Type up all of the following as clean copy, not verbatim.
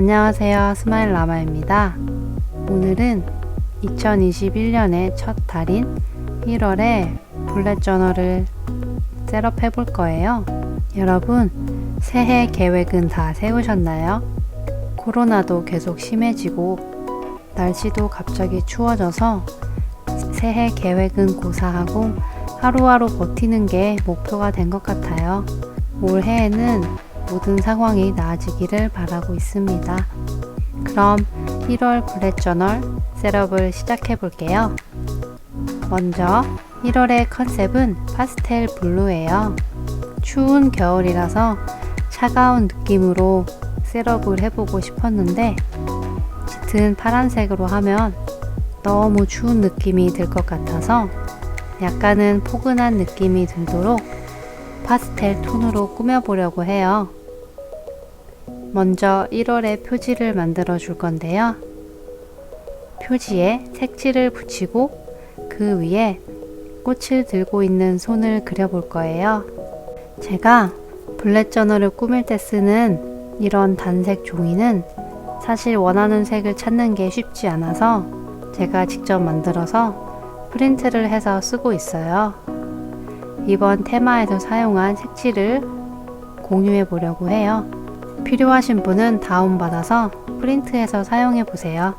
안녕하세요. 스마일 라마입니다. 오늘은 2021년의 첫 달인 1월에 블랙 저널을 셋업해 볼 거예요. 여러분, 새해 계획은 다 세우셨나요? 코로나도 계속 심해지고 날씨도 갑자기 추워져서 새해 계획은 고사하고 하루하루 버티는 게 목표가 된 것 같아요. 올해에는 모든 상황이 나아지기를 바라고 있습니다. 그럼 1월 블랙 저널 셋업을 시작해 볼게요. 먼저 1월의 컨셉은 파스텔 블루예요. 추운 겨울이라서 차가운 느낌으로 셋업을 해보고 싶었는데 짙은 파란색으로 하면 너무 추운 느낌이 들 것 같아서 약간은 포근한 느낌이 들도록 파스텔 톤으로 꾸며보려고 해요. 먼저 1월에 표지를 만들어 줄 건데요. 표지에 색칠을 붙이고 그 위에 꽃을 들고 있는 손을 그려볼 거예요. 제가 블랙 저널을 꾸밀 때 쓰는 이런 단색 종이는 사실 원하는 색을 찾는 게 쉽지 않아서 제가 직접 만들어서 프린트를 해서 쓰고 있어요. 이번 테마에서 사용한 색칠을 공유해 보려고 해요. 필요하신 분은 다운받아서 프린트해서 사용해 보세요.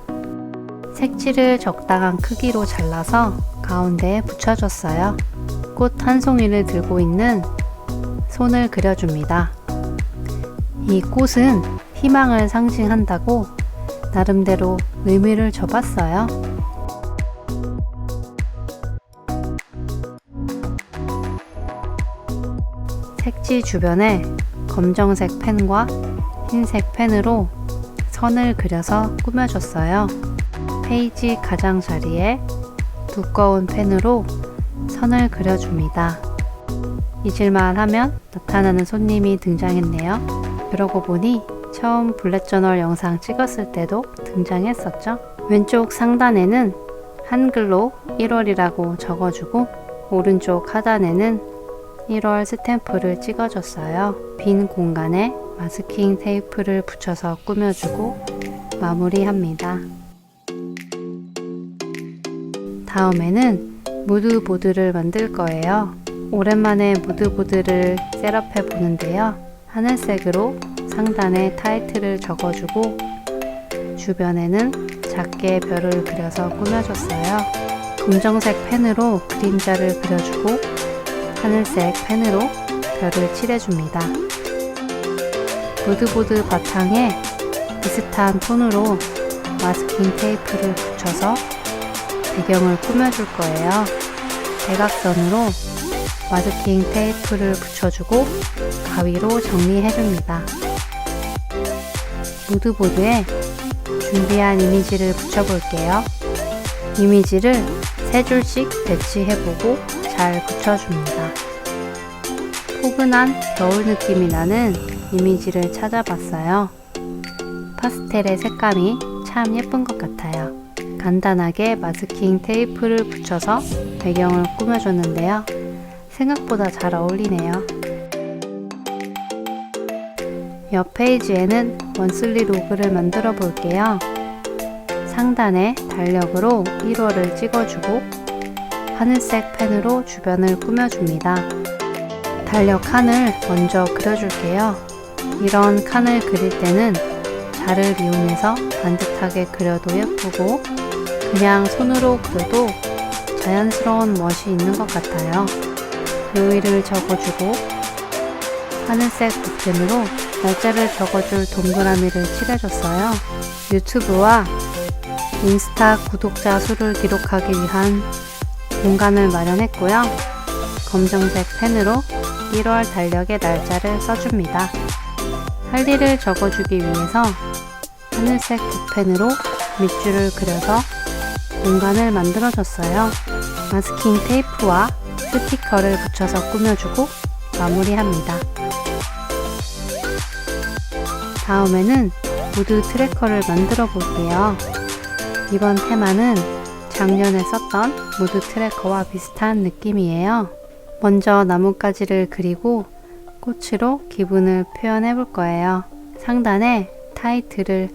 색칠을 적당한 크기로 잘라서 가운데에 붙여줬어요. 꽃 한 송이를 들고 있는 손을 그려줍니다. 이 꽃은 희망을 상징한다고 나름대로 의미를 줘봤어요. 색지 주변에 검정색 펜과 흰색 펜으로 선을 그려서 꾸며줬어요. 페이지 가장자리에 두꺼운 펜으로 선을 그려줍니다. 잊을만 하면 나타나는 손님이 등장했네요. 그러고 보니 처음 블랙 저널 영상 찍었을 때도 등장했었죠. 왼쪽 상단에는 한글로 1월이라고 적어주고 오른쪽 하단에는 1월 스탬프를 찍어줬어요. 빈 공간에 마스킹 테이프를 붙여서 꾸며주고 마무리합니다. 다음에는 무드보드를 만들 거예요. 오랜만에 무드보드를 셋업해 보는데요. 하늘색으로 상단에 타이틀을 적어주고 주변에는 작게 별을 그려서 꾸며줬어요. 검정색 펜으로 그림자를 그려주고 하늘색 펜으로 별을 칠해줍니다. 무드보드 바탕에 비슷한 톤으로 마스킹 테이프를 붙여서 배경을 꾸며줄 거예요. 대각선으로 마스킹 테이프를 붙여주고 가위로 정리해줍니다. 무드보드에 준비한 이미지를 붙여볼게요. 이미지를 3줄씩 배치해보고 잘 붙여줍니다. 포근한 겨울 느낌이 나는 이미지를 찾아봤어요. 파스텔의 색감이 참 예쁜 것 같아요. 간단하게 마스킹 테이프를 붙여서 배경을 꾸며줬는데요. 생각보다 잘 어울리네요. 옆 페이지에는 원슬리 로그를 만들어 볼게요. 상단에 달력으로 1월을 찍어주고 하늘색 펜으로 주변을 꾸며줍니다. 달력 칸을 먼저 그려줄게요. 이런 칸을 그릴 때는 자를 이용해서 반듯하게 그려도 예쁘고 그냥 손으로 그려도 자연스러운 멋이 있는 것 같아요. 요일을 적어주고 하늘색 붓펜으로 날짜를 적어줄 동그라미를 칠해줬어요. 유튜브와 인스타 구독자 수를 기록하기 위한 공간을 마련했고요. 검정색 펜으로 1월 달력의 날짜를 써줍니다. 할 일을 적어주기 위해서 하늘색 붓펜으로 밑줄을 그려서 공간을 만들어줬어요. 마스킹 테이프와 스티커를 붙여서 꾸며주고 마무리합니다. 다음에는 무드 트래커를 만들어 볼게요. 이번 테마는 작년에 썼던 무드 트래커와 비슷한 느낌이에요. 먼저 나뭇가지를 그리고 꽃으로 기분을 표현해 볼 거예요. 상단에 타이틀을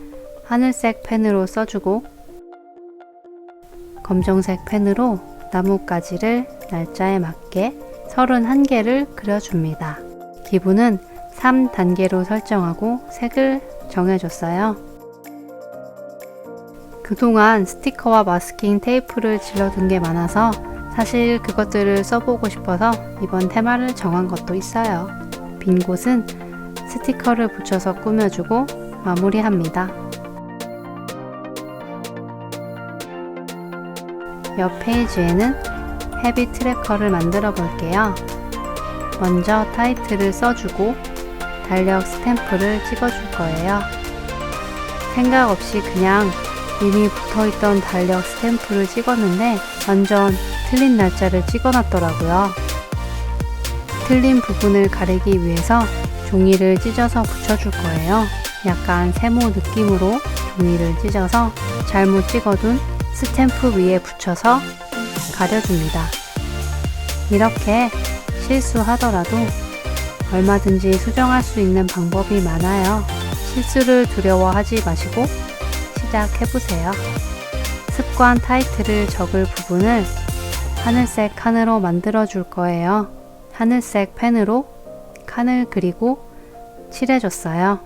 하늘색 펜으로 써주고 검정색 펜으로 나뭇가지를 날짜에 맞게 31개를 그려줍니다. 기분은 3단계로 설정하고 색을 정해줬어요. 그동안 스티커와 마스킹 테이프를 질러둔 게 많아서 사실 그것들을 써보고 싶어서 이번 테마를 정한 것도 있어요. 빈 곳은 스티커를 붙여서 꾸며주고 마무리합니다. 옆 페이지에는 헤비 트래커를 만들어 볼게요. 먼저 타이틀을 써주고 달력 스탬프를 찍어줄 거예요. 생각 없이 그냥 이미 붙어있던 달력 스탬프를 찍었는데 완전 틀린 날짜를 찍어놨더라고요. 틀린 부분을 가리기 위해서 종이를 찢어서 붙여줄 거예요. 약간 세모 느낌으로 종이를 찢어서 잘못 찍어둔 스탬프 위에 붙여서 가려줍니다. 이렇게 실수하더라도 얼마든지 수정할 수 있는 방법이 많아요. 실수를 두려워하지 마시고 시작해보세요. 습관 타이틀을 적을 부분을 하늘색 칸으로 만들어 줄 거예요. 하늘색 펜으로 칸을 그리고 칠해줬어요.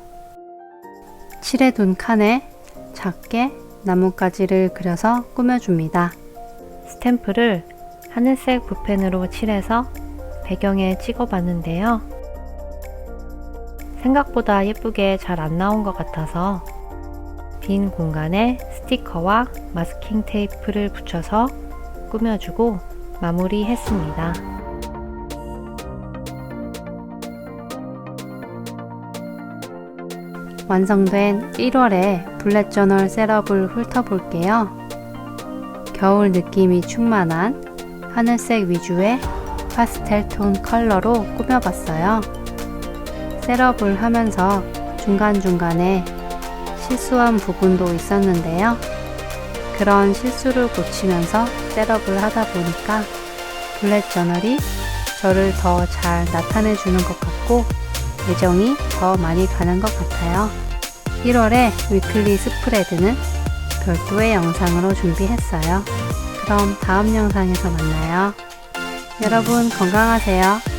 칠해둔 칸에 작게 나뭇가지를 그려서 꾸며줍니다. 스탬프를 하늘색 붓펜으로 칠해서 배경에 찍어봤는데요. 생각보다 예쁘게 잘 안 나온 것 같아서 빈 공간에 스티커와 마스킹 테이프를 붙여서 꾸며주고 마무리했습니다. 완성된 1월의 블랙 저널 셋업을 훑어볼게요. 겨울 느낌이 충만한 하늘색 위주의 파스텔 톤 컬러로 꾸며봤어요. 셋업을 하면서 중간중간에 실수한 부분도 있었는데요. 그런 실수를 고치면서 셋업을 하다 보니까 블랙 저널이 저를 더 잘 나타내주는 것 같고 애정이 더 많이 가는 것 같아요. 1월의 위클리 스프레드는 별도의 영상으로 준비했어요. 그럼 다음 영상에서 만나요. 여러분 건강하세요.